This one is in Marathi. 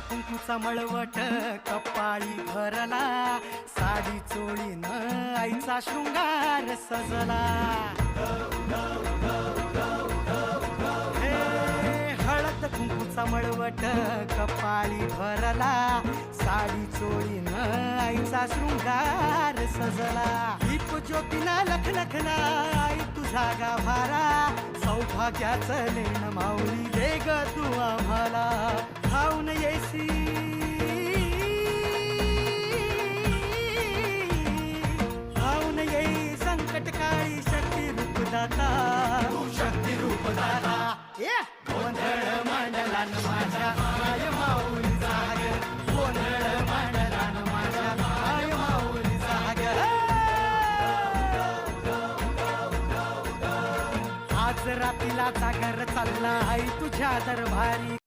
कुंकूचा मळवट कपाळी भरला, साडी चोळीनं आईचा शृंगार सजला. हे हळद कुंकूचा मळवट कपाळी भरला, साडी चोळीनं आईचा शृंगार सजला. दीप ज्योतीना लखलखना आई तुझा गाभारा, सौभाग्याचं लेण माऊली दे ग तू आम्हाला. धावून येसी धावून येई संकट काळी शक्ती रूपदाता, शक्ती रूपदाता. गोंधळ मांडला न माझ्या माय माऊली जाग, गोंधळ मांडला न माझ्या माय माऊली जाग. आज रातीला जागर चालला आई तुझ्या दरबारी,